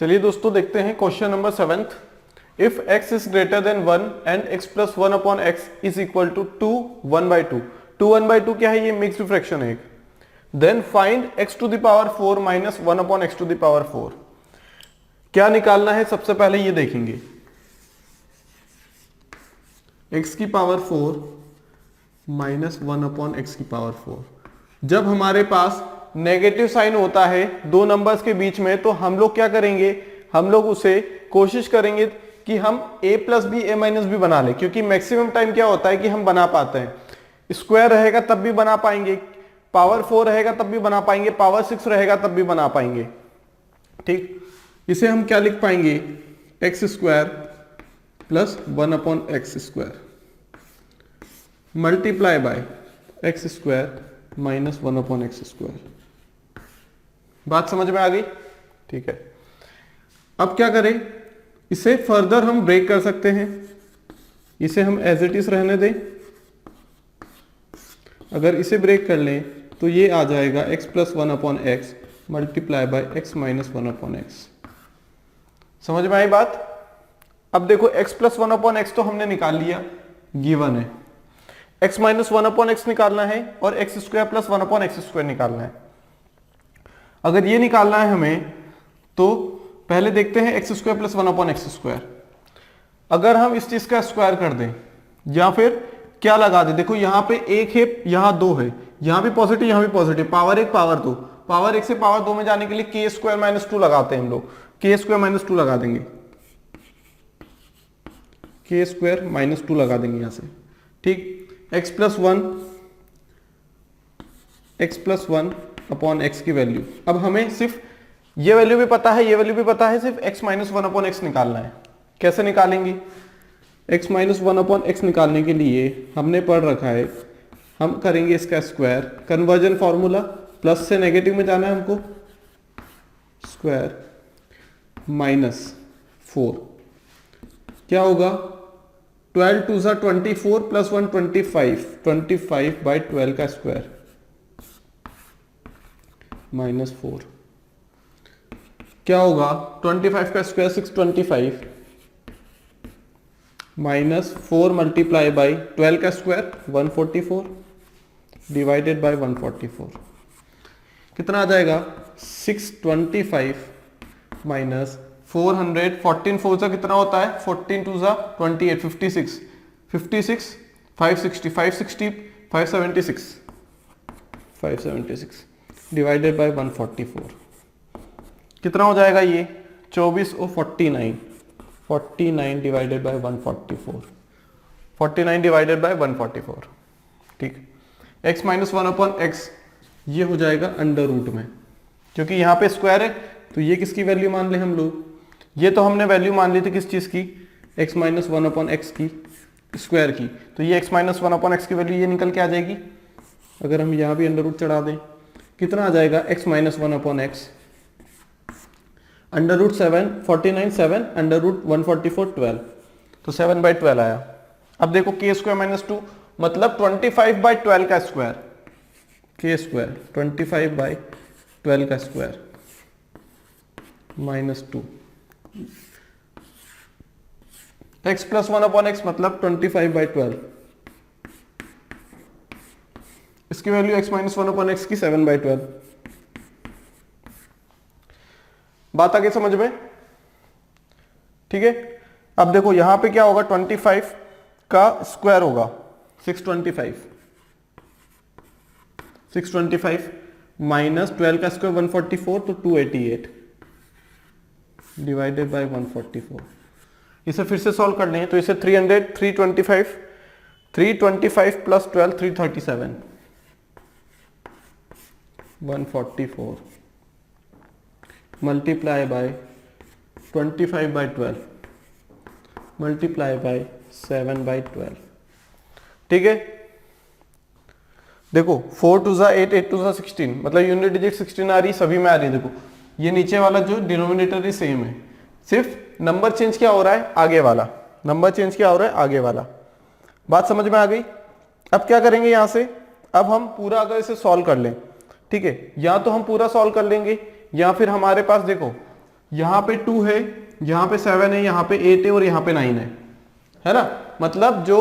चलिए दोस्तों देखते हैं question number 7th। If x is greater than 1 and x plus 1 upon x is equal to 2 1/2। 2 1/2 क्या है? ये मिक्स्ड फ्रैक्शन है। Then find x to the power 4 minus 1 upon x to the power 4। क्या निकालना है? सबसे पहले ये देखेंगे x की पावर 4 माइनस 1 अपॉन एक्स की पावर 4। जब हमारे पास नेगेटिव साइन होता है दो नंबर्स के बीच में, तो हम लोग क्या करेंगे? हम लोग उसे कोशिश करेंगे कि हम a plus b a minus b बना लें, क्योंकि मैक्सिमम टाइम क्या होता है कि हम बना पाते हैं। स्क्वायर रहेगा तब भी बना पाएंगे, पावर 4 रहेगा तब भी बना पाएंगे, पावर 6 रहेगा तब भी बना पाएंगे। ठीक, इसे हम क्या लिख पाएंगे? X square plus 1 upon x square multiply by x square minus 1 upon x square. बात समझ में आ गई? ठीक है, अब क्या करें? इसे फर्दर हम ब्रेक कर सकते हैं। इसे हम एज इट इज रहने दें। अगर इसे ब्रेक कर लें तो ये आ जाएगा x plus 1 upon x multiply by x minus 1 upon x. समझ में आई बात? अब देखो x प्लस 1 अपॉन एक्स तो हमने निकाल लिया, गिवन है। x माइनस 1 अपॉन एक्स निकालना है और x square plus 1 upon x square निकालना है। अगर ये निकालना है हमें तो पहले देखते हैं x square plus 1 upon x square. अगर हम इस चीज का स्क्वायर कर दें या फिर क्या लगा दें, देखो यहां पे एक है, यहां दो है, यहां भी पॉजिटिव यहां भी पॉजिटिव, पावर 1 पावर 2, पावर 1 से पावर 2 में जाने के लिए के स्क्वायर माइनस 2 लगाते हैं हम लोग। के स्क्वायर माइनस 2 लगा देंगे, के स्क्वायर माइनस 2 लगा देंगे यहां से। ठीक, x plus one upon x की वैल्यू। अब हमें सिर्फ ये वैल्यू भी पता है, ये वैल्यू भी पता है, सिर्फ x माइनस 1 अपॉन एक्स निकालना है। कैसे निकालेंगे? x माइनस 1 अपॉन एक्स निकालने के लिए हमने पढ़ रखा है, हम करेंगे इसका स्क्वायर, कन्वर्जन फॉर्मूला, प्लस से नेगेटिव में जाना है हमको, स्क्वायर माइनस 4 क्या होगा? 12 2 सा 24 प्लस 1 25 बाई 12 का स्क्वायर माइनस 4 क्या होगा? 25 का स्क्वायर 625 माइनस 4 मल्टीप्लाई बाई 12 का स्क्वायर 144 डिवाइडेड बाई 144। कितना आ जाएगा? 625 माइनस 400, 14 4 सा कितना होता है? 14 2 सा 28, 56 560 576 डिवाइडेड बाई 144। कितना हो जाएगा ये? 24 और 49 डिवाइडेड बाई 144, 49 डिवाइडेड बाई 144। ठीक, x माइनस 1 अपॉन एक्स ये हो जाएगा अंडर रूट में, क्योंकि यहाँ पे स्क्वायर है तो ये किसकी वैल्यू मान ले हम लोग? ये तो हमने वैल्यू मान ली थी किस चीज की? x माइनस 1 अपॉन एक्स की स्क्वायर की, तो ये x माइनस 1 अपॉन एक्स की वैल्यू ये निकल के आ जाएगी। अगर हम यहाँ भी अंडर रूट चढ़ा दें, कितना आ जाएगा? x minus 1 upon x under root 7 49 7 under root 144 12, तो 7/12 आया। अब देखो के स्क्वायर माइनस 2 मतलब 25/12 का स्क्वायर, के स्क्वायर 25/12 का square minus 2, x plus 1 upon x मतलब 25/12, इसकी value x minus 1 upon x की 7/12। बात आ गई समझ में? ठीक है, अब देखो यहां पे क्या होगा? 25 का स्क्वायर होगा 625 माइनस 12 का स्क्वायर 144, तो 288 डिवाइडेड बाय 144। इसे फिर से सॉल्व कर लें तो इसे 325 plus 12 337 144 multiply by 25/12 multiply by 7/12। ठीक है, देखो 4 2 सा 8 8 2 सा 16, मतलब यूनिट डिजिट 16 आ रही, सभी में आ रही है। देखो ये नीचे वाला जो डिनोमिनेटर ही सेम है, सिर्फ नंबर चेंज क्या हो रहा है? आगे वाला नंबर चेंज क्या हो रहा है? आगे वाला। बात समझ में आ गई? अब क्या करेंगे यहां से? अब हम पूरा अगर इसे सॉल्व कर लें, ठीक है, या तो हम पूरा सॉल्व कर लेंगे या फिर हमारे पास देखो यहाँ पे 2 है, यहाँ पे 7 है, यहाँ पे 8 है और यहाँ पे 9 है ना। मतलब जो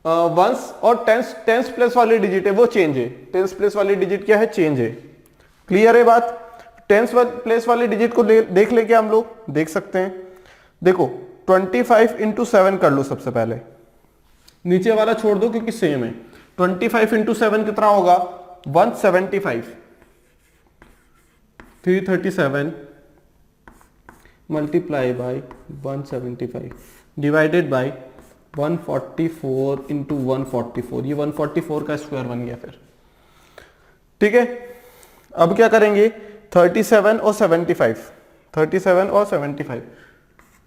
वंस और टेंस प्लेस वाले डिजिट है वो चेंज है, टेंस प्लेस वाली डिजिट क्या है, चेंज है। क्लियर है बात। टेंस प्लेस वाले डिजिट को देख ले क्या हम लोग, देख सकते हैं। देखो 25 इंटू 7 कर लो सबसे पहले, नीचे वाला छोड़ दो क्योंकि सेम है। 25 इंटू 7 कितना होगा, 175। 337 multiply by 175 divided by 144 into 144, ये 144 का स्क्वायर बन गया फिर। ठीक है, अब क्या करेंगे, 37 और 75, 37 और 75,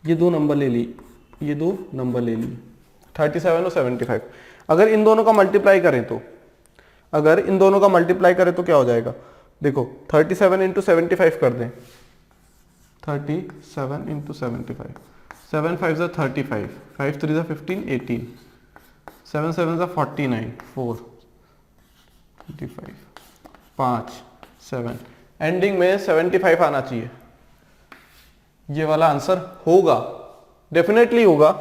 ये दो नंबर ले ली, ये दो नंबर ले ली, 37 और 75। अगर इन दोनों का मल्टीप्लाई करें तो, अगर इन दोनों का मल्टीप्लाई करें तो क्या हो जाएगा, देखो 37 इंटू 75 कर दें, 37 इंटू 75, 7 5 ज़ा 35, 5 3 ज़ा 15, 18, 7 7 ज़ा 49, 4 25, 5 7, एंडिंग में 75 आना चाहिए। ये वाला आंसर होगा, डेफिनेटली होगा।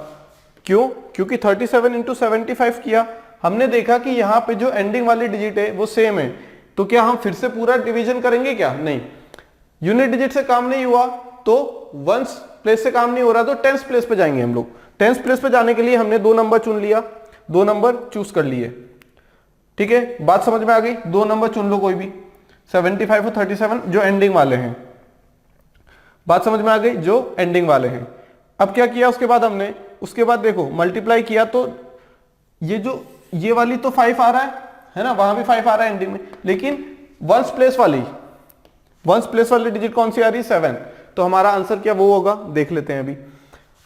क्यों, क्योंकि 37 इंटू 75 किया, हमने देखा कि यहाँ पे जो एंडिंग वाली डिजिट है वो सेम है, तो क्या हम फिर से पूरा डिवीजन करेंगे क्या, नहीं। यूनिट डिजिट से काम नहीं हुआ तो वंस प्लेस से काम नहीं हो रहा तो टेंस प्लेस पे जाएंगे हम लोग। टेंस प्लेस पे जाने के लिए हमने दो नंबर चुन लिया, दो नंबर चूज कर लिए। ठीक है, बात समझ में आ गई। दो नंबर चुन लो कोई भी, 75 और 37 जो एंडिंग वाले हैं, बात समझ में आ गई, जो एंडिंग वाले हैं। अब क्या किया उसके बाद हमने, उसके बाद देखो मल्टीप्लाई किया तो ये जो ये वाली तो 5 आ रहा है ना, वहां भी 5 आ रहा है एंडिंग में, लेकिन वंस प्लेस वाली डिजिट कौन सी आ रही है, 7। तो हमारा आंसर क्या वो होगा, देख लेते हैं अभी।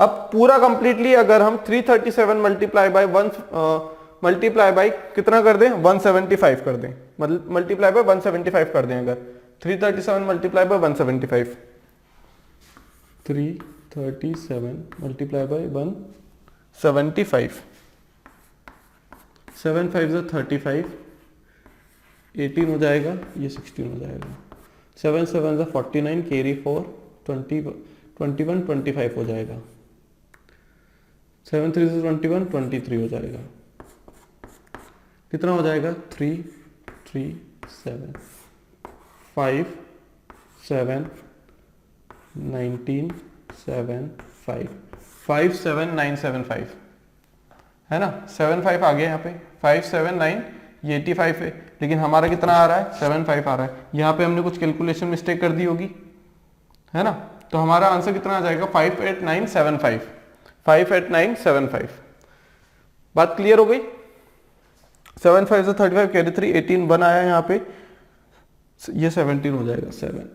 अब पूरा कंप्लीटली अगर हम 337 मल्टीप्लाई बाई कितना कर दें, 175 कर दें, मतलब मल्टीप्लाई बाय 175 कर दें। अगर 337 मल्टीप्लाई बाय 175, 337 मल्टीप्लाई बाय 175, 7 5 ज़ा 35, 18 हो जाएगा, ये 16 हो जाएगा, 7 7 ज़ा 49, कैरी 4, 21 25 हो जाएगा, 7 3 ज़ा 21, 23 हो जाएगा। कितना हो जाएगा, 3 3 7 5 7 19 7 5 5 7 9 7 5 है ना, 7 5 आ गया यहाँ पे, 5 7 9, ये 85 है, लेकिन हमारा कितना आ रहा है, 7 5 आ रहा है। यहाँ पे हमने कुछ कैलकुलेशन मिस्टेक कर दी होगी, है ना, तो हमारा आंसर कितना आ जाएगा, 58975, 58975। बात क्लियर हो गई। 7 5 से 35 कैरी 3, 18 1 आया यहाँ पे, ये 17 हो जाएगा, 7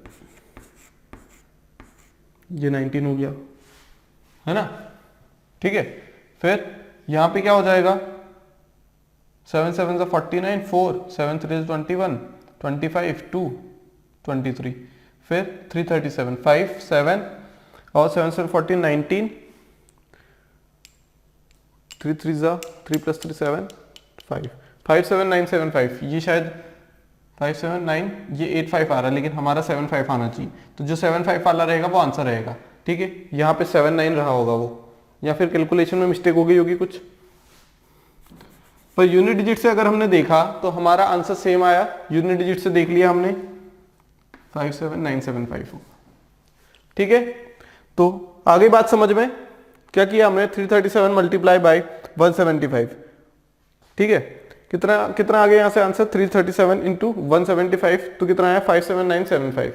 ये 19 हो गया, है ना। ठीक है, फिर यहाँ पे क्या हो जाएगा, 7 7 ज़ा 49, 4 7 3 ज़ा 21, 25 2 23, फिर 337 5 7 और 7 7 14 19, 3 3 ज़ा 3 + 3 7 5 57975, ये शायद 579, ये 85 आ रहा है, लेकिन हमारा 75 आना चाहिए, तो जो 75 वाला रहेगा वो आंसर रहेगा। ठीक है, यहाँ पे 79 रहा होगा वो, या फिर कैलकुलेशन में मिस्टेक हो गई होगी कुछ, पर यूनिट डिजिट से अगर हमने देखा तो हमारा आंसर सेम आया। यूनिट डिजिट से देख लिया हमने, 57975 होगा। ठीक है, तो आगे बात समझ में, क्या किया हमने, 337 मल्टीप्लाई बाय 175। ठीक है, कितना कितना आ गया यहाँ से आंसर, 337 इंटू 175, तो कितना आया, 57975।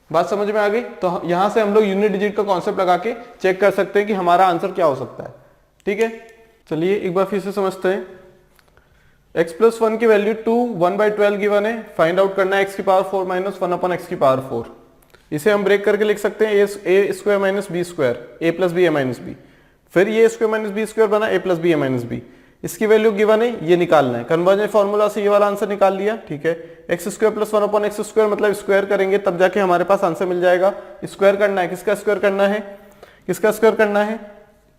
बात समझ में आ गई। तो यहां से हम लोग यूनिट डिजिट का कॉन्सेप्ट लगा के चेक कर सकते हैं कि हमारा आंसर क्या हो सकता है। ठीक है, चलिए एक बार फिर से समझते हैं। x + 1 की वैल्यू 2 1/12 गिवन है, फाइंड आउट करना है x की पावर 4 - 1 / x की पावर 4। इसे हम ब्रेक करके लिख सकते हैं a² - b², a + b a - b, फिर ये a² - b² बना a + b a - b। इसकी वैल्यू गिवन है, ये निकालना है। कन्वर्जन फॉर्मूला से ये वाला आंसर निकाल लिया। ठीक है, x² + 1 / x² मतलब स्क्वायर करेंगे तब जाके हमारे पास आंसर मिल जाएगा। स्क्वायर करना है, किसका स्क्वायर करना है, किसका स्क्वायर करना है,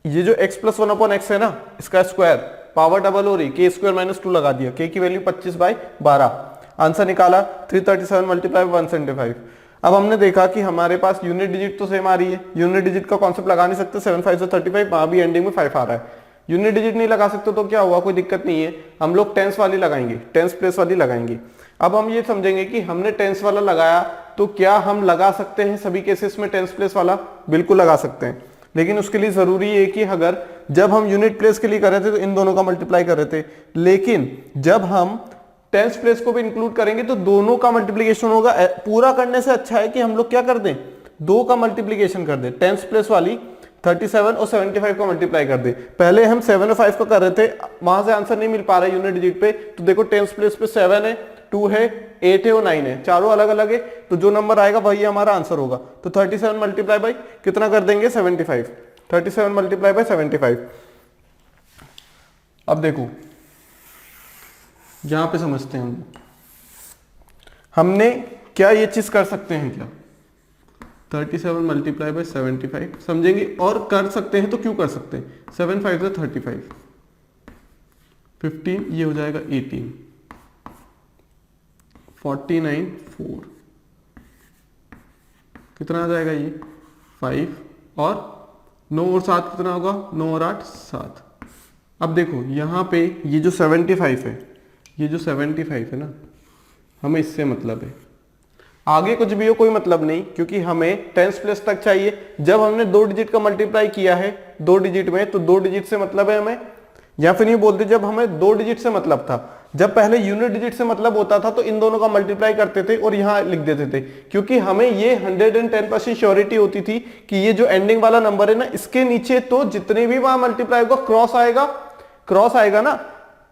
ये जो x + 1 / x है ना, इसका स्क्वायर, पावर डबल हो रही, k² - 2 लगा दिया, k की वैल्यू 25/12, आंसर निकाला 337 × 175। अब हमने देखा कि हमारे पास यूनिट डिजिट तो सेम आ रही है, यूनिट डिजिट का कॉन्सेप्ट लगा नहीं सकते, 7 5 35, वहां भी एंडिंग में 5 आ रहा है। यूनिट डिजिट नहीं लगा सकते तो क्या हुआ, कोई दिक्कत नहीं है, हम लोग टेंस वाली लगाएंगे, टेंस प्लेस वाली लगाएंगे। अब हम ये समझेंगे कि हमने टेंस वाला लगाया तो क्या हम लगा सकते हैं सभी केसेस में टेंस प्लेस वाला? बिल्कुल लगा सकते हैं, लेकिन उसके लिए जरूरी है कि अगर जब हम यूनिट प्लेस के लिए कर रहे थे तो इन दोनों का मल्टीप्लाई कर रहे थे, लेकिन जब हम टेंस प्लेस को भी इंक्लूड करेंगे तो दोनों का मल्टीप्लीकेशन होगा। पूरा करने से अच्छा है कि हम लोग क्या कर दें, 2 का मल्टीप्लीकेशन कर दें, टेंस प्लेस वाली 37 और 75 का मल्टीप्लाई कर दे। पहले हम 7 और 5 का कर रहे थे, वहां से आंसर नहीं मिल पा रहा है यूनिट डिजिट पे, तो देखो टेंस प्लेस पे 7 है, 2 है, 8 है और 9 है, चारों अलग अलग है, तो जो नंबर आएगा वही हमारा आंसर होगा। तो 37 मल्टीप्लाई बाई कितना कर देंगे, 75, 37 मल्टीप्लाई बाई 75। अब देखो यहां पे समझते हैं हमने क्या ये चीज कर सकते हैं क्या, 37 मल्टीप्लाई बाई 75 समझेंगे, और कर सकते हैं तो क्यों कर सकते हैं, 7 5 से 35, 15 ये हो जाएगा 18, 49 4 कितना आ जाएगा ये 5, और 9 और 7 कितना होगा, 9 और 8 7। अब देखो यहाँ पे ये जो 75 है, ये जो 75 है ना, हमें इससे मतलब है, आगे कुछ भी हो कोई मतलब नहीं, क्योंकि हमें टेंस प्लेस तक चाहिए। जब हमने 2 डिजिट का मल्टीप्लाई किया है 2 डिजिट में, तो 2 डिजिट से मतलब है हमें, या फिर नहीं बोलते जब हमें 2 डिजिट से मतलब था, जब पहले यूनिट डिजिट से मतलब होता था तो इन दोनों का मल्टीप्लाई करते थे और यहां लिख देते थे, क्योंकि हमें ये 110% श्योरिटी होती थी कि ये जो एंडिंग वाला नंबर है ना, इसके नीचे तो जितने भी वहां मल्टीप्लाई होगा क्रॉस आएगा ना,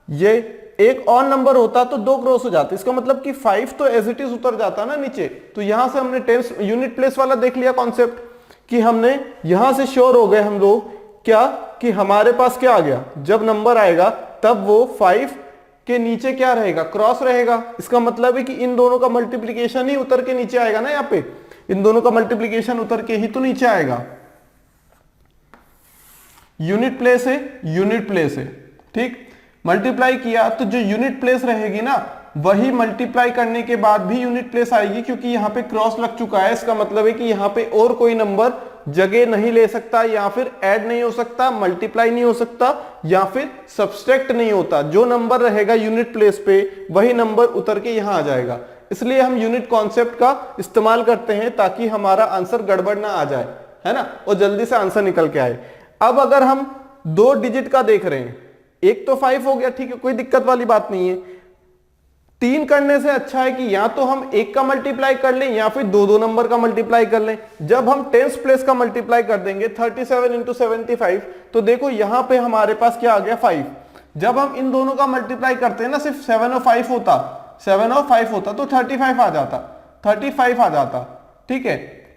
ये एक और नंबर होता तो 2 क्रॉस हो जाते, इसका मतलब कि 5 तो एज इट इज उतर जाता ना नीचे। तो यहां से हमने टेंस यूनिट प्लेस वाला देख लिया कॉन्सेप्ट, कि हमने यहां से श्योर हो गए हम लोग क्या, कि हमारे पास क्या आ गया, जब नंबर आएगा तब वो 5 के नीचे क्या रहेगा, क्रॉस रहेगा। इसका मतलब है कि इन दोनों का मल्टीप्लीकेशन ही उतर के नीचे आएगा ना, यहाँ पे इन दोनों का मल्टीप्लीकेशन उतर के ही तो नीचे आएगा। यूनिट प्लेस है, ठीक, मल्टीप्लाई किया तो जो यूनिट प्लेस रहेगी ना, वही मल्टीप्लाई करने के बाद भी यूनिट प्लेस आएगी, क्योंकि यहां पे क्रॉस लग चुका है। इसका मतलब है कि यहां पे और कोई नंबर जगह नहीं ले सकता, या फिर ऐड नहीं हो सकता, मल्टीप्लाई नहीं हो सकता, या फिर सब्सट्रैक्ट नहीं होता। जो नंबर रहेगा यूनिट प्लेस पे वही नंबर उतर के यहां आ जाएगा। इसलिए हम यूनिट कॉन्सेप्ट का इस्तेमाल करते हैं ताकि हमारा आंसर गड़बड़ ना आ जाए, है ना, और जल्दी से आंसर निकल के आए। अब अगर हम 2 डिजिट का देख रहे हैं, एक तो 5 हो गया, ठीक है, कोई दिक्कत वाली बात नहीं है। 3 करने से अच्छा है कि या तो हम 1 का मल्टीप्लाई कर लें या फिर 2 नंबर का मल्टीप्लाई कर लें। जब हम टेंस प्लेस का मल्टीप्लाई कर देंगे 37 इंटू 75, तो देखो यहां पे हमारे पास क्या आ गया 5। जब हम इन दोनों का मल्टीप्लाई करते हैं ना, सिर्फ 7 और 5 होता तो 35 आ जाता, ठीक है।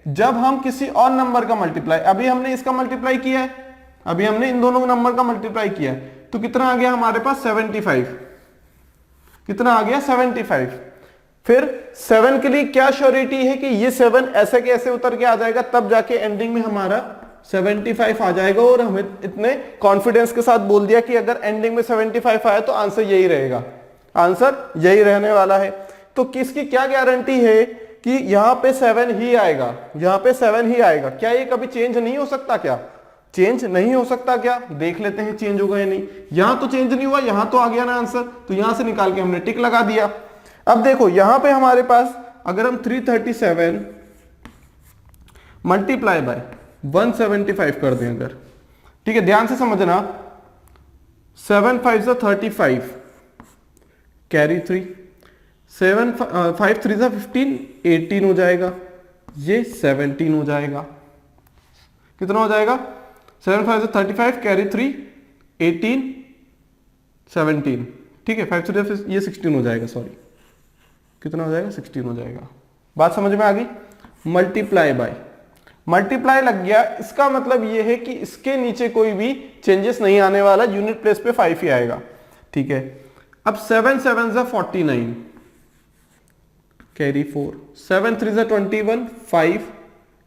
जब हम किसी और नंबर का मल्टीप्लाई, अभी हमने इसका मल्टीप्लाई किया है, अभी हमने इन दोनों नंबर का मल्टीप्लाई किया है, तो कितना आ गया हमारे पास 75, कितना आ गया 75। फिर 7 के लिए क्या श्योरिटी है कि ये 7 ऐसे के ऐसे उतर के आ जाएगा, तब जाके एंडिंग में हमारा 75 आ जाएगा। और हमें इतने कॉन्फिडेंस के साथ बोल दिया कि अगर एंडिंग में 75 आया तो आंसर यही रहेगा, आंसर यही रहने वाला है। तो किसकी क्या गारंटी है कि यहां पे 7 ही आएगा, यहां पे 7 ही आएगा? क्या ये कभी चेंज नहीं हो सकता? क्या चेंज नहीं हो सकता? क्या देख लेते हैं चेंज होगा या नहीं। यहां तो चेंज नहीं हुआ, यहां तो आ गया ना आंसर, तो यहां से निकाल के हमने टिक लगा दिया। अब देखो यहां पे हमारे पास अगर हम 337 मल्टीप्लाई बाय 175 कर दें अगर, ठीक है, ध्यान से समझना, 7 5 35 कैरी 3, 7 5 3 15 18 हो जाएगा, ये 17 हो जाएगा। कितना हो जाएगा? 7 5 35 कैरी 3 18 17, ठीक है, 5 3 ये 16 हो जाएगा, सॉरी कितना हो जाएगा 16 हो जाएगा। बात समझ में आ गई? मल्टीप्लाई बाय, मल्टीप्लाई लग गया, इसका मतलब ये है कि इसके नीचे कोई भी चेंजेस नहीं आने वाला, यूनिट प्लेस पे 5 ही आएगा, ठीक है। अब 7 7 49 कैरी 4, 7 3 21 5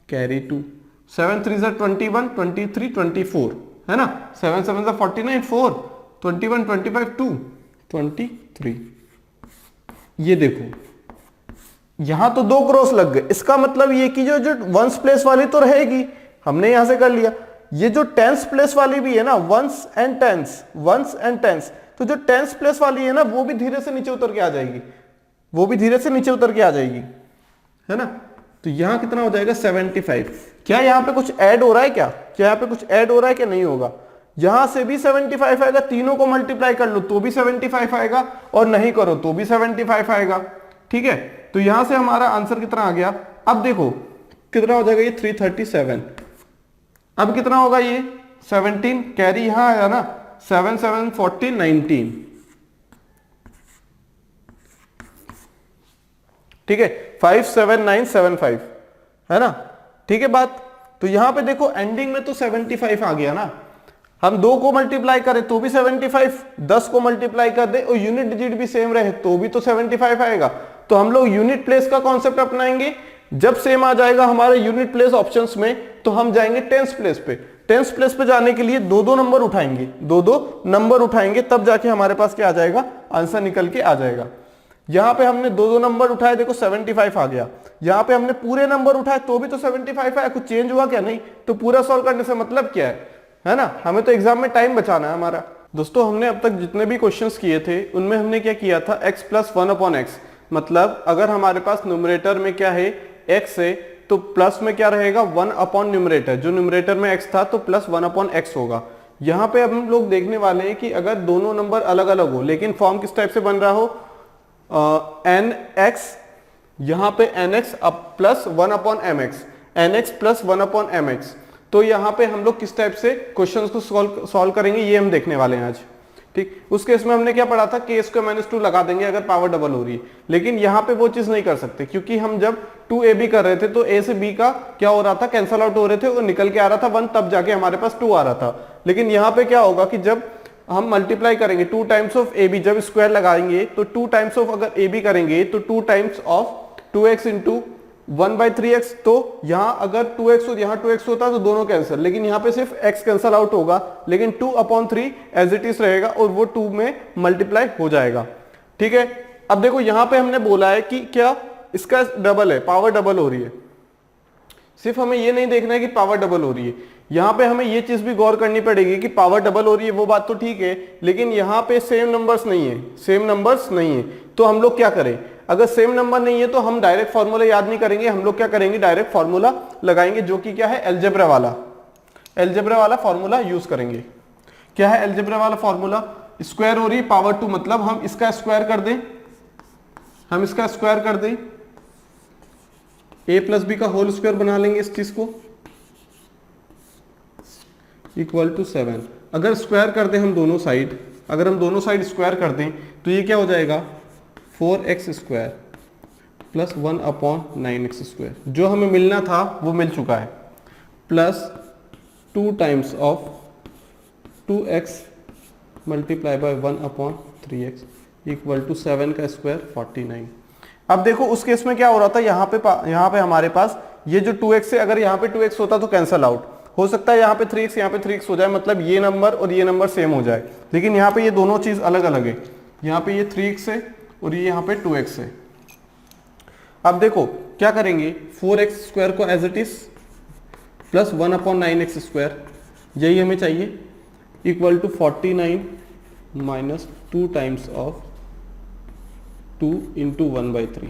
कैरी 2, 7 3 21 23 24, है ना, 7 7 49 4 21 25 2 23। ये देखो यहां तो 2 क्रॉस लग गए, इसका मतलब ये कि जो जो वंस प्लेस वाली तो रहेगी, हमने यहां से कर लिया। ये जो टेंस प्लेस वाली भी है ना, वंस एंड टेंस, तो जो टेंस प्लेस वाली है ना वो भी धीरे से नीचे उतर के आ जाएगी, वो भी धीरे से नीचे उतर के आ जाएगी, है ना। तो यहां कितना हो जाएगा 75। क्या यहां पे कुछ ऐड हो रहा है, क्या यहां पे कुछ ऐड हो रहा है कि नहीं होगा? यहां से भी 75 आएगा, तीनों को मल्टीप्लाई कर लो तो भी 75 आएगा, और नहीं करो तो भी 75 आएगा, ठीक है। तो यहां से हमारा आंसर कितना आ गया? अब देखो कितना हो जाएगा ये 337। अब कितना होगा ये 17, कैरी यहां आया ना, 7 7 14 19, ठीक है, 57975, है ना, ठीक है बात। तो यहां पे देखो एंडिंग में तो 75 आ गया ना, हम 2 को मल्टीप्लाई करें तो भी 75, 10 को मल्टीप्लाई कर दे और यूनिट डिजिट भी सेम रहे तो भी तो 75 आएगा। तो हम लोग यूनिट प्लेस का कॉन्सेप्ट अपनाएंगे। जब सेम आ जाएगा हमारे यूनिट प्लेस ऑप्शंस में तो हम जाएंगे टेंस प्लेस पे। टेंस प्लेस पे जाने के लिए 2-2 नंबर उठाएंगे, 2-2 नंबर उठाएंगे, तब जाके हमारे पास क्या आ जाएगा, आंसर निकल के आ जाएगा। यहां पे हमने 2-2 नंबर उठाए, देखो 75 आ गया। यहां पे हमने पूरे नंबर उठाए तो भी तो 75 आया, कुछ चेंज हुआ क्या? नहीं। तो पूरा सॉल्व करने से मतलब क्या है ना, हमें तो एग्जाम में टाइम बचाना है हमारा। दोस्तों हमने अब तक जितने भी क्वेश्चंस किए थे उनमें हमने क्या किया था, x प्लस 1/x, मतलब अगर हमारे पास न्यूमरेटर में क्या है x है तो प्लस में क्या रहेगा 1 अपॉन न्यूमरेटर, जो न्यूमरेटर में x था तो प्लस 1/x होगा। यहां पे अब हम लोग देखने वाले हैं कि अगर दोनों नंबर अलग अलग हो लेकिन फॉर्म किस टाइप से बन रहा हो, nx, यहां पे nx plus 1/mx, nx plus 1/mx, तो यहां पे हम लोग किस टाइप से क्वेश्चंस को सॉल्व करेंगे ये हम देखने वाले हैं आज, ठीक। उस केस में हमने क्या पढ़ा था, k² - 2 लगा देंगे अगर पावर डबल हो रही है, लेकिन यहां पे वो चीज नहीं कर सकते क्योंकि हम जब 2ab कर रहे थे तो a से b का क्या हो रहा था, कैंसल आउट हो रहे थे और निकल के आ रहा था 1, तब जाके हमारे पास 2 आ रहा था। लेकिन यहाँ पे क्या होगा कि जब हम मल्टीप्लाई करेंगे 2 टाइम्स ऑफ ab, जब स्क्वायर लगाएंगे तो 2 टाइम्स ऑफ अगर ab करेंगे तो 2 times of 2x into 1/3x, तो यहां अगर 2x और यहां 2x होता तो दोनों कैंसिल, लेकिन यहां पे सिर्फ x कैंसिल आउट होगा, लेकिन 2/3 एज इट इज रहेगा और वो 2 में मल्टीप्लाई हो जाएगा, ठीक है। अब देखो यहां पे हमने बोला है कि क्या इसका डबल है, पावर डबल हो रही है। सिर्फ हमें ये नहीं देखना है कि पावर डबल हो रही है, यहां पे हमें ये चीज भी गौर करनी पड़ेगी कि पावर डबल हो रही है वो बात तो ठीक है, लेकिन यहां पे सेम नंबर्स नहीं है, सेम नंबर्स नहीं है। तो हम लोग क्या करें, अगर सेम नंबर नहीं है तो हम डायरेक्ट फॉर्मूला याद नहीं करेंगे, हम लोग क्या करेंगे, डायरेक्ट फॉर्मूला लगाएंगे, जो कि क्या है, अलजेब्रा वाला फॉर्मूला यूज करेंगे। क्या है अलजेब्रा वाला फॉर्मूला, स्क्वायर हो रही है पावर 2, मतलब हम इसका स्क्वायर कर दें, a प्लस बी का होल स्क्वायर बना लेंगे इस चीज को, इक्वल टू 7। अगर स्क्वायर कर दें हम दोनों साइड, अगर हम दोनों साइड स्क्वायर कर दें तो ये क्या हो जाएगा 4x² प्लस 1/9x², जो हमें मिलना था वो मिल चुका है, plus 2 times of 2x multiply by 1/3x equal to 7 का स्क्वायर 49। अब देखो उस केस में क्या हो रहा था, यहाँ पे हमारे पास ये जो 2x है, अगर यहाँ पे 2x होता तो कैंसल आउट हो सकता है, यहाँ पे 3x यहाँ पे 3x हो जाए, मतलब ये नंबर और ये नंबर सेम हो जाए, लेकिन यहाँ पे ये दोनों चीज अलग अलग है, यहाँ पे ये 3x है और ये यहाँ पे 2x है। अब देखो क्या करेंगे, 4x² को as it is plus 1/9x², यही हमें चाहिए, equal to 49 minus 2 times of 2 into 1/3,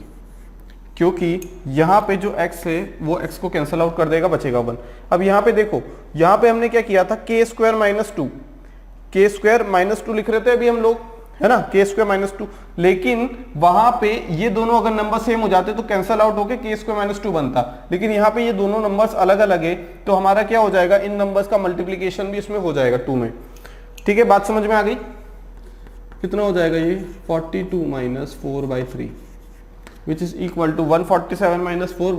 क्योंकि यहां पे जो x है वो x को कैंसिल आउट कर देगा, बचेगा 1। अब यहां पे देखो, यहां पे हमने क्या किया था, k² - 2 लिख रहे थे अभी हम लोग, है ना, k² - 2, लेकिन वहां पे ये दोनों अगर नंबर सेम हो जाते तो कैंसिल आउट होके k² - 2 बनता, लेकिन यहाँ पे ये दोनों नंबर्स अलग अलग है तो हमारा क्या हो जाएगा, इन नंबर्स का मल्टीप्लीकेशन भी इसमें हो जाएगा 2 में, ठीक है। बात समझ में आ गई, कितना हो जाएगा ये 42 minus 4/3 which is equal to 147 minus 4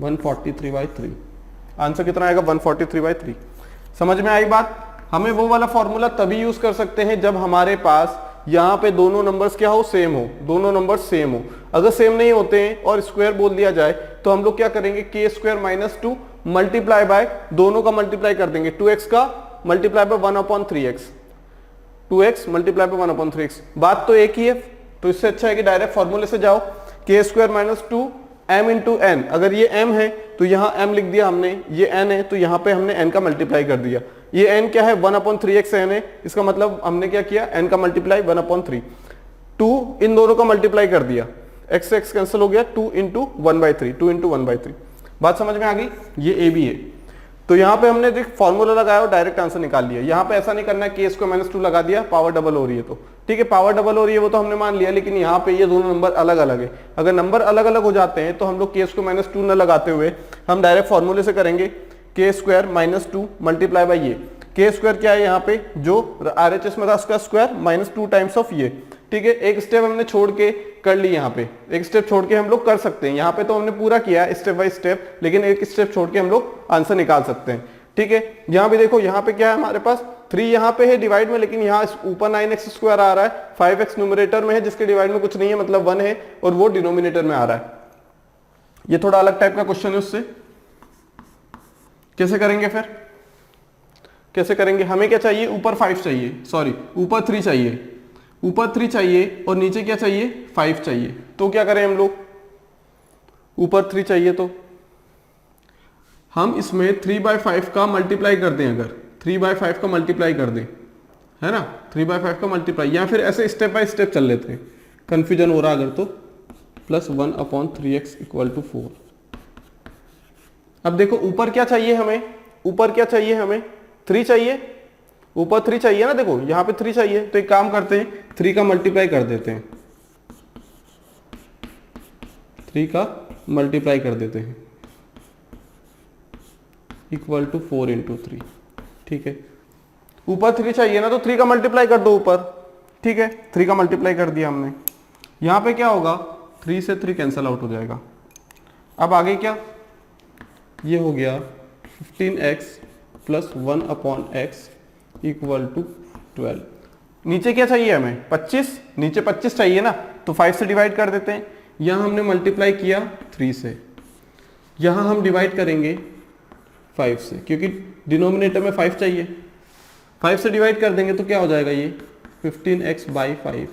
143/3। Answer कितना आएगा 143/3। समझ में आई बात। हमें वो वाला फॉर्मूला तभी यूज कर सकते हैं जब हमारे पास यहाँ पे दोनों नंबर्स क्या हो, सेम हो, दोनों नंबर सेम हो। अगर सेम नहीं होते हैं और स्क्वायर बोल दिया जाए तो हम लोग क्या करेंगे, k² - 2 मल्टीप्लाई बाय, दोनों का मल्टीप्लाई कर देंगे, 2x का multiply by 1/3x, 2x multiply by 1/3x। बात तो एक ही है, तो इससे अच्छा है कि डायरेक्ट फॉर्मूले से जाओ। K square minus 2 m into n, अगर ये m है तो यहाँ m लिख दिया हमने, ये n है तो यहाँ पे हमने n का मल्टीप्लाई कर दिया। ये n क्या है 1/3x n है, इसका मतलब हमने क्या किया n का मल्टीप्लाई 1/3, 2 इन दोनों का मल्टीप्लाई कर दिया, x से x कैंसिल हो गया, 2 इंटू 1/3, 2 इंटू 1/3। बात समझ में आ गई? ये a भी है। तो यहाँ पे हमने देख फॉर्मूला लगाया और डायरेक्ट आंसर निकाल लिया। यहाँ पे ऐसा नहीं करना है के स्क्वायर माइनस 2 लगा दिया, पावर डबल हो रही है तो ठीक है, पावर डबल हो रही है वो तो हमने मान लिया, लेकिन यहाँ पे ये दोनों नंबर अलग अलग है। अगर नंबर अलग अलग हो जाते हैं तो हम लोग के स्क्वायर माइनस 2 न लगाते हुए हम डायरेक्ट फॉर्मूले से करेंगे, के स्क्वायर माइनस 2 मल्टीप्लाई बाई ये, के स्क्वायर क्या है यहाँ पे जो RHS में था उसका स्क्वायर माइनस 2 टाइम्स ऑफ ये, ठीक है। एक स्टेप हमने छोड़ के कर ली, यहाँ पे एक स्टेप छोड़ के हम लोग कर सकते हैं, यहाँ पे तो हमने पूरा किया स्टेप बाय स्टेप, लेकिन एक स्टेप छोड़ के हम लोग आंसर निकाल सकते हैं, ठीक है। यहाँ भी देखो, यहाँ पे क्या है हमारे पास 3 यहाँ पे है डिवाइड में, लेकिन यहाँ ऊपर 9x स्क्वायर आ रहा है, 5x न्यूमरेटर में है जिसके डिवाइड में कुछ नहीं है मतलब 1 है, और वो डिनोमिनेटर में आ रहा है। ये थोड़ा अलग टाइप का क्वेश्चन है, उससे कैसे करेंगे फिर, कैसे करेंगे? हमें क्या चाहिए, ऊपर 5 चाहिए, सॉरी ऊपर 3 चाहिए, ऊपर 3 चाहिए और नीचे क्या चाहिए 5 चाहिए। तो क्या करें हम लोग, ऊपर 3 चाहिए तो हम इसमें 3/5 का मल्टीप्लाई कर दें, अगर 3/5 का मल्टीप्लाई कर दें, है ना, 3/5 का मल्टीप्लाई, या फिर ऐसे स्टेप बाय स्टेप चल लेते हैं, कंफ्यूजन हो रहा अगर तो, प्लस 1/3x इक्वल टू 4। अब देखो ऊपर क्या चाहिए हमें, ऊपर क्या चाहिए हमें, 3 चाहिए, ऊपर 3 चाहिए ना, देखो यहाँ पे 3 चाहिए, तो एक काम करते हैं 3 का मल्टीप्लाई कर देते हैं, 3 का मल्टीप्लाई कर देते हैं इक्वल टू 4 इंटू 3, ठीक है। ऊपर 3 चाहिए ना, तो 3 का मल्टीप्लाई कर दो ऊपर, ठीक है, 3 का मल्टीप्लाई कर दिया हमने। यहाँ पे क्या होगा, 3 से 3 कैंसल आउट हो जाएगा। अब आगे क्या, ये हो गया 15x plus 1/x equal to 12। नीचे क्या चाहिए हमें, 25, नीचे 25 चाहिए ना, तो 5 से डिवाइड कर देते हैं। यहाँ हमने मल्टीप्लाई किया 3 से, यहाँ हम डिवाइड करेंगे 5 से, क्योंकि डिनोमिनेटर में 5 चाहिए, 5 से डिवाइड कर देंगे तो क्या हो जाएगा, ये 15x बाई 5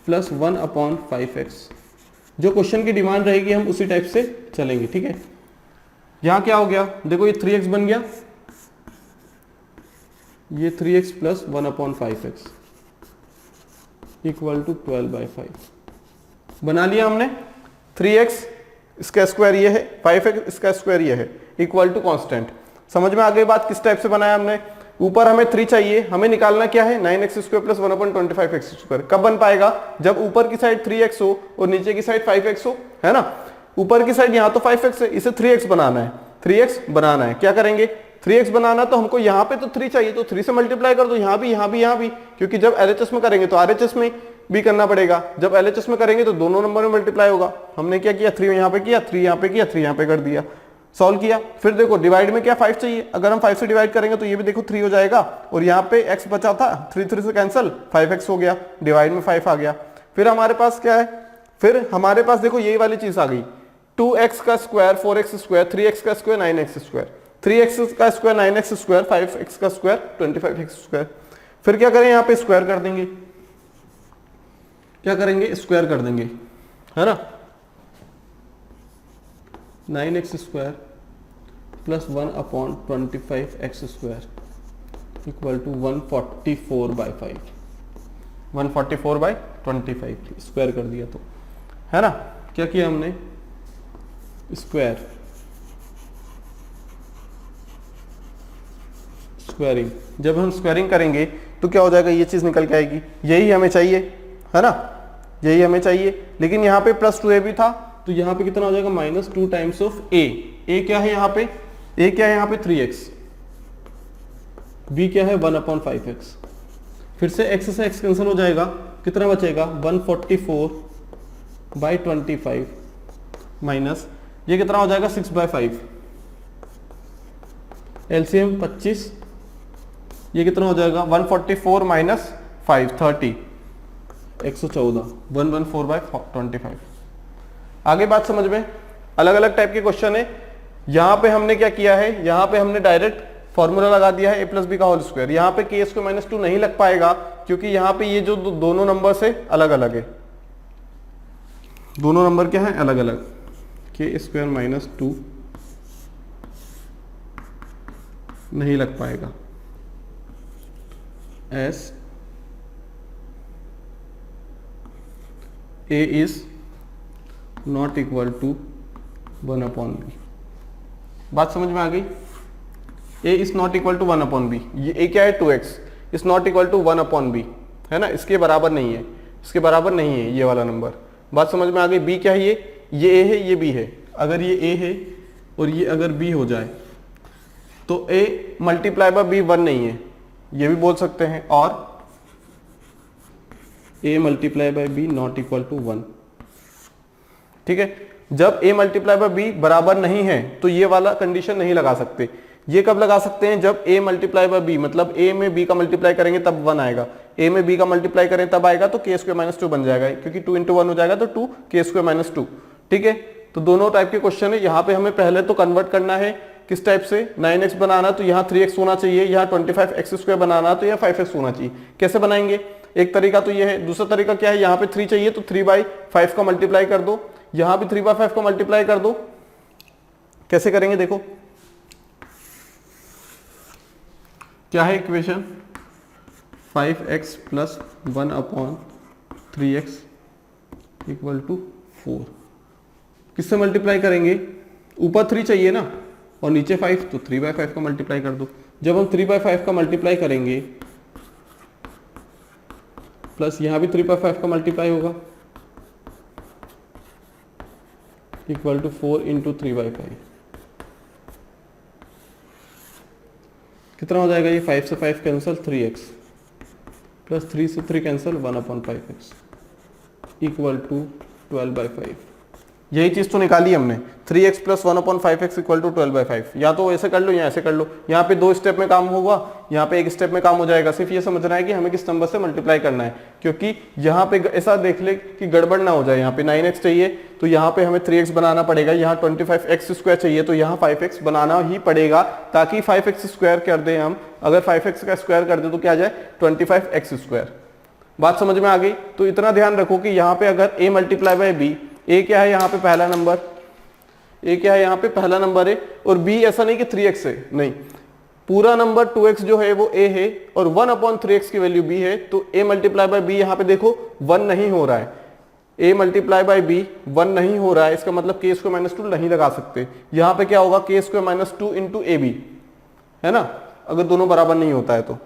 प्लस 1/5x। जो क्वेश्चन की डिमांड रहेगी हम उसी टाइप से चलेंगे, ठीक है। यहाँ क्या हो गया, देखो ये 3x बन गया, ये 3x plus 1/5x equal to 12/5 बना लिया हमने। 3x इसका स्क्वायर ये है, 5x इसका स्क्वायर ये है, इक्वल टू कांस्टेंट। समझ में आ गई बात, किस टाइप से बनाया हमने। ऊपर हमें 3 चाहिए, हमें निकालना क्या है, 9x square plus 1/25x square. कब बन पाएगा, जब ऊपर की साइड 3x हो और नीचे की साइड 5x हो, है ना। ऊपर की साइड यहाँ तो 5x है, इसे 3x बनाना है, 3x बनाना है। क्या करेंगे, 3x बनाना, तो हमको यहाँ पे तो 3 चाहिए, तो 3 से मल्टीप्लाई कर दो, यहाँ भी यहाँ भी यहाँ भी, क्योंकि जब LHS में करेंगे तो RHS में भी करना पड़ेगा, जब LHS में करेंगे तो दोनों नंबर में मल्टीप्लाई होगा। हमने क्या किया, 3 यहाँ पे किया, 3 यहाँ पे किया, 3 यहाँ पे कर दिया, सॉल्व किया। फिर देखो डिवाइड में क्या 5 चाहिए, अगर हम 5 से डिवाइड करेंगे तो ये भी देखो 3 हो जाएगा, और यहाँ पे x बचा था, 3 से कैंसिल, 5x हो गया, डिवाइड में 5 आ गया। फिर हमारे पास क्या है, फिर हमारे पास देखो यही वाली चीज आ गई, 2x का स्क्वायर 4x स्क्वायर, 3x का स्क्वायर 9x स्क्वायर, 3x का स्क्वायर 9x स्क्वायर, 5x का स्क्वायर 25x स्क्वायर। फिर क्या करें, यहाँ पे स्क्वायर कर देंगे, क्या करेंगे, स्क्वायर कर देंगे, है ना। 9x square plus 1/25x square equal to 144/5, 144/25 square कर दिया तो, है ना। क्या किया हमने, स्क्वायर, स्क्वायरिंग। जब हम स्क्वायरिंग करेंगे तो क्या हो जाएगा, ये चीज निकल के आएगी, यही हमें चाहिए, है ना, यही हमें चाहिए। लेकिन यहाँ पे प्लस 2a भी था, तो यहाँ पे कितना हो जाएगा, -2 टाइम्स ऑफ a। a क्या है यहाँ पे, a क्या है यहाँ पे 3x, b क्या है 1/5x। फिर से x से x कैंसिल हो जाएगा, कितना बचेगा 144/25 माइनस ये कितना हो जाएगा 6/5, एलसीएम 25, ये कितना हो जाएगा 144 माइनस 5 30, 114, 114/25। आगे बात समझ में, अलग अलग टाइप के क्वेश्चन है। यहां पे हमने क्या किया है, यहां पे हमने डायरेक्ट फॉर्मूला लगा दिया है a प्लस बी का होल स्क्वायर। यहाँ पे के स्क्वायर माइनस 2 नहीं लग पाएगा, क्योंकि यहाँ पे ये जो दोनों नंबर से अलग अलग है। दोनों नंबर क्या है, अलग अलग, के स्क्वायर माइनस 2 नहीं लग पाएगा, as a is not equal to 1/b। बात समझ में आ गई? a is not equal to 1/b, ये a क्या है 2x is not equal to 1/b, है ना, इसके बराबर नहीं है, इसके बराबर नहीं है ये वाला नंबर। बात समझ में आ गई? b क्या है, ये a है, ये b है। अगर ये a है और ये अगर b हो जाए तो a मल्टीप्लाई बाय b 1 नहीं है, ये भी बोल सकते हैं, और a multiply by b not equal to 1। ठीक है, जब a मल्टीप्लाई बाय b बराबर नहीं है तो ये वाला कंडीशन नहीं लगा सकते। ये कब लगा सकते हैं? जब a मल्टीप्लाई बाय b, मतलब a में b का मल्टीप्लाई करेंगे तब 1 आएगा, a में b का मल्टीप्लाई करें तब आएगा तो k स्क्वायर माइनस 2 बन जाएगा, क्योंकि 2 इंटू 1 हो जाएगा तो 2 k स्क्वायर माइनस 2। ठीक है, तो दोनों टाइप के क्वेश्चन है। यहाँ पे हमें पहले तो कन्वर्ट करना है किस टाइप से, 9x बनाना तो यहाँ 3x होना चाहिए, यहाँ 25x स्क्वायर बनाना तो यहाँ 5x होना चाहिए। कैसे बनाएंगे? एक तरीका तो ये है, दूसरा तरीका क्या है, यहाँ पे 3 चाहिए तो 3/5 का मल्टीप्लाई कर दो, यहाँ भी 3/5 का मल्टीप्लाई कर दो। कैसे करेंगे देखो, क्या है equation, 5x plus 1/3x equal to 4। किससे मल्टीप्लाई करेंगे? ऊपर 3 चाहिए ना और नीचे 5, तो 3/5 का मल्टीप्लाई कर दो। जब हम 3/5 का मल्टीप्लाई करेंगे प्लस यहाँ भी 3/5 का मल्टीप्लाई होगा इक्वल टू 4 इंटू 3/5, कितना हो जाएगा ये, 5 से 5 कैंसिल, 3x प्लस 3 से 3 कैंसिल, 1/5x इक्वल टू 12/5। यही चीज तो निकाली हमने, 3x plus 1/5x equal to 12/5। या तो ऐसे कर लो या ऐसे कर लो, यहाँ पे 2 स्टेप में काम होगा, यहाँ पे 1 स्टेप में काम हो जाएगा। सिर्फ ये समझना है कि हमें किस नंबर से मल्टीप्लाई करना है, क्योंकि यहाँ पे ऐसा देख ले कि गड़बड़ ना हो जाए। यहाँ पे 9x चाहिए तो यहाँ पे हमें 3x बनाना पड़ेगा, यहाँ 25x स्क्वायर चाहिए तो यहाँ 5x बनाना ही पड़ेगा, ताकि 5x स्क्वायर कर दे हम। अगर 5x का स्क्वायर कर दे तो क्या आ जाए, 25x स्क्वायर। बात समझ में आ गई? तो इतना ध्यान रखो कि यहाँ पे अगर a multiply by b, a क्या है यहाँ पे पहला नंबर, a क्या है यहाँ पे पहला नंबर है, और b ऐसा नहीं कि 3x है, नहीं, पूरा नंबर 2x जो है वो a है और 1/3x की वैल्यू b है, तो a मल्टीप्लाई बाय b यहाँ पे देखो 1 नहीं हो रहा है, a मल्टीप्लाई बाय b 1 नहीं हो रहा है, इसका मतलब k स्क्वायर माइनस 2 नहीं लगा सकते। यहाँ पे क्या होगा, k square minus 2 into a b, है ना, अगर दोनों बराबर नहीं होता है तो।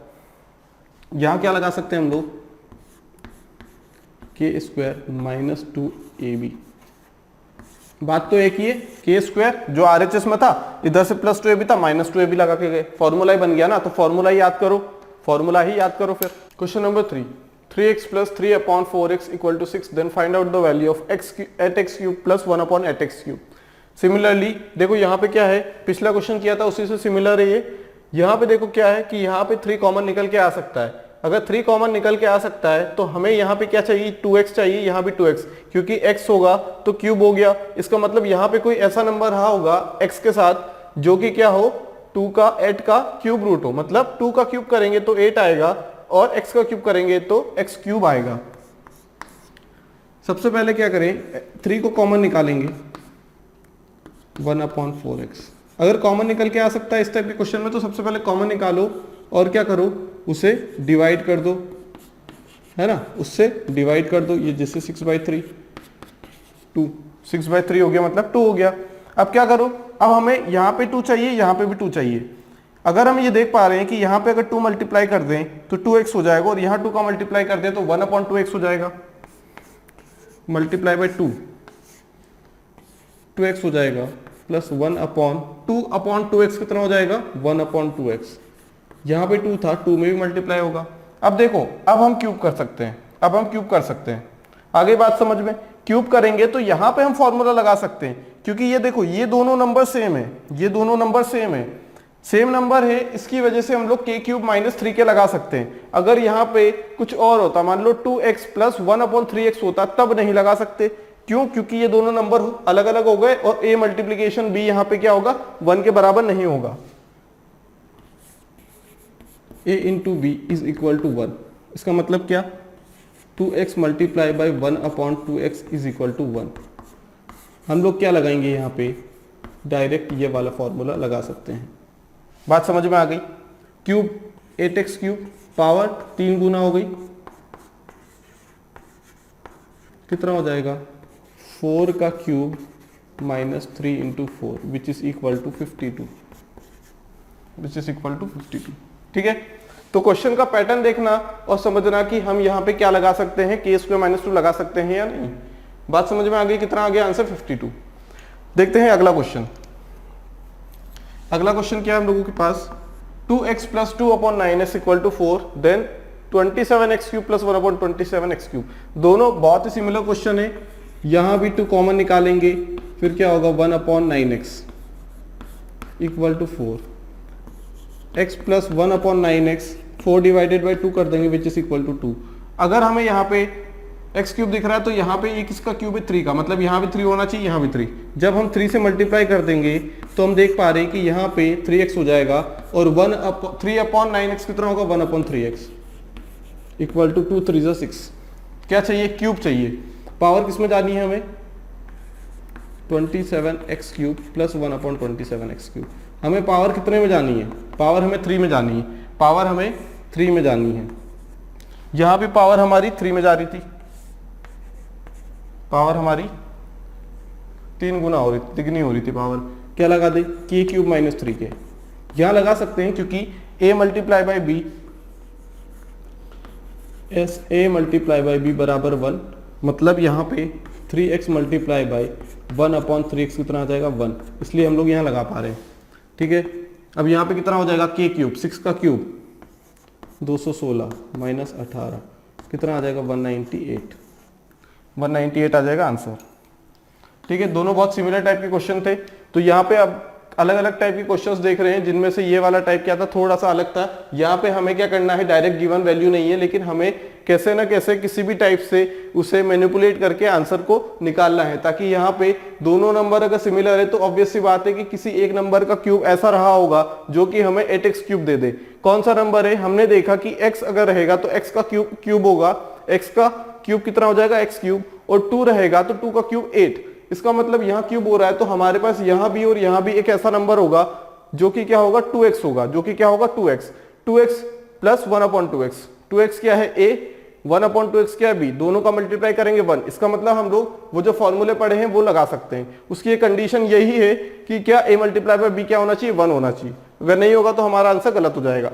यहाँ क्या लगा सकते हैं हम लोग, k स्क्वायर माइनस 2ab। बात तो एक ही है, k स्क्वायर जो RHS में था, इधर से प्लस 2ab था, माइनस 2ab लगा के गए, फॉर्मूला ही बन गया ना, तो फॉर्मूला ही याद करो, फॉर्मूला ही याद करो। फिर question number 3, 3x plus 3/4x equal to 6, then find out the value of eight x cube plus 1/8x cube. Similarly देखो यहाँ पे क्या है, पिछला क्वेश्चन किया था उसी से सिमिलर है ये। यहाँ पे देखो क्या है कि यहाँ पे 3 कॉमन निकल के आ सकता है। अगर 3 कॉमन निकल के आ सकता है तो हमें यहाँ पे क्या चाहिए, 2x चाहिए, यहाँ भी 2x, क्योंकि x होगा तो क्यूब हो गया। इसका मतलब यहाँ पे कोई ऐसा नंबर रहा होगा x के साथ जो कि क्या हो, 8 का क्यूब रूट हो, मतलब 2 का क्यूब करेंगे तो 8 आएगा और x का क्यूब करेंगे तो x क्यूब आएगा। सबसे पहले क्या करें, 3 को कॉमन निकालेंगे, 1/4x। अगर कॉमन निकल के आ सकता है इस टाइप के क्वेश्चन में तो सबसे पहले कॉमन निकालो और क्या करो, उसे डिवाइड कर दो, है ना, उससे डिवाइड कर दो। ये जैसे 6/3, 2 6/3 हो गया, मतलब 2 हो गया। अब क्या करो, अब हमें यहाँ पे 2 चाहिए, यहाँ पे भी 2 चाहिए। अगर हम ये देख पा रहे हैं कि यहाँ पे अगर 2 मल्टीप्लाई कर दें तो 2x हो जाएगा, और यहाँ 2 का मल्टीप्लाई कर दें तो 1/2x हो जाएगा, मल्टीप्लाई बाय 2x हो जाएगा, प्लस 2/2x कितना हो जाएगा, 1/2x। यहाँ पे 2 था, 2 में भी मल्टीप्लाई होगा। अब देखो, अब हम क्यूब कर सकते हैं, अब हम क्यूब कर सकते हैं। आगे बात समझ में, क्यूब करेंगे तो यहाँ पे हम फॉर्मूला लगा सकते हैं, क्योंकि ये देखो ये दोनों नंबर सेम है, ये दोनों नंबर सेम है, सेम नंबर है, इसकी वजह से हम लोग k क्यूब माइनस 3k लगा सकते हैं। अगर यहाँ पे कुछ और होता, मान लो 2x प्लस 1/3x होता, तब नहीं लगा सकते। क्यों? क्योंकि ये दोनों नंबर अलग अलग हो गए और a मल्टीप्लीकेशन b यहाँ पे क्या होगा, 1 के बराबर नहीं होगा। a into b is equal to 1, इसका मतलब क्या, 2x multiply by 1/2x is equal to 1। हम लोग क्या लगाएंगे यहाँ पे, डायरेक्ट ये वाला फॉर्मूला लगा सकते हैं। बात समझ में आ गई। क्यूब 8x क्यूब पावर 3 गुना हो गई, कितना हो जाएगा 4 का cube minus 3 into 4 which is equal to 52, which is equal to 52। ठीक है, तो क्वेश्चन का पैटर्न देखना और समझना कि हम यहाँ पे क्या लगा सकते हैं, k स्क्वायर माइनस 2 लगा सकते हैं या नहीं। बात समझ में आ गई। कितना आ गया आंसर 52। देखते हैं अगला क्वेश्चन। अगला क्वेश्चन क्या है हम लोगों के पास, 2x plus 2/9 equal to 4 then 27x cube plus 1/27x cube. दोनों बहुत ही सिमिलर क्वेश्चन है। यहां भी 2 कॉमन निकालेंगे, फिर क्या होगा 1/9x equal to 4 x plus 1/9x 4 divided by 2 कर देंगे विच इज इक्वल टू 2। अगर हमें यहाँ पे x क्यूब दिख रहा है तो यहाँ पे ये किसका क्यूब है 3 का, मतलब यहाँ भी 3 होना चाहिए, यहाँ भी 3। जब हम 3 से मल्टीप्लाई कर देंगे तो हम देख पा रहे हैं कि यहाँ पे 3x हो जाएगा और 3/9x कितना होगा 1/3x इक्वल टू 2 3 6। क्या चाहिए, क्यूब चाहिए। पावर किसमें जानी है हमें 27x cube plus 1/27x cube. हमें पावर कितने में जानी है, पावर हमें 3 में जानी है, पावर हमें 3 में जानी है। यहां भी पावर हमारी 3 में जा रही थी, पावर हमारी 3 गुना हो रही थी, तिगनी हो रही थी पावर। क्या लगा दे k क्यूब माइनस 3k, यहां लगा सकते हैं क्योंकि a multiply by b a multiply by b बराबर 1, मतलब यहाँ पे 3x मल्टीप्लाई बाई 1/3x कितना आ जाएगा 1, इसलिए हम लोग यहाँ लगा पा रहे हैं। ठीक है, अब यहाँ पे कितना हो जाएगा k क्यूब, 6 का क्यूब 216 माइनस 18 कितना आ जाएगा 198 आ जाएगा आंसर। ठीक है, दोनों बहुत सिमिलर टाइप के क्वेश्चन थे। तो यहाँ पे अब अलग अलग टाइप के क्वेश्चंस देख रहे हैं, जिनमें से ये वाला टाइप क्या था, थोड़ा सा अलग था। यहाँ पे हमें क्या करना है, डायरेक्ट गिवन वैल्यू नहीं है, लेकिन हमें कैसे ना कैसे किसी भी टाइप से उसे मैनिपुलेट करके आंसर को निकालना है, ताकि यहाँ पे दोनों नंबर अगर सिमिलर है तो ऑब्वियस सी बात है कि किसी एक नंबर का क्यूब ऐसा रहा होगा जो कि हमें 8x क्यूब दे दे। कौन सा नंबर है, हमने देखा कि x अगर रहेगा तो x का क्यूब होगा, x का क्यूब कितना हो जाएगा x क्यूब, और 2 रहेगा तो 2 का क्यूब 8। इसका मतलब यहाँ क्यूब हो रहा है तो हमारे पास यहाँ भी और यहाँ भी एक ऐसा नंबर होगा जो कि क्या होगा 2x होगा, जो कि क्या होगा 2x प्लस 1/2x। 2x क्या है a, 1/2x क्या है b, दोनों का मल्टीप्लाई करेंगे 1। इसका मतलब हम लोग वो जो फॉर्मूले पढ़े हैं वो लगा सकते हैं। उसकी एक कंडीशन यही है कि क्या a मल्टीप्लाई बाय b क्या होना चाहिए 1 होना चाहिए, अगर नहीं होगा तो हमारा आंसर गलत हो जाएगा।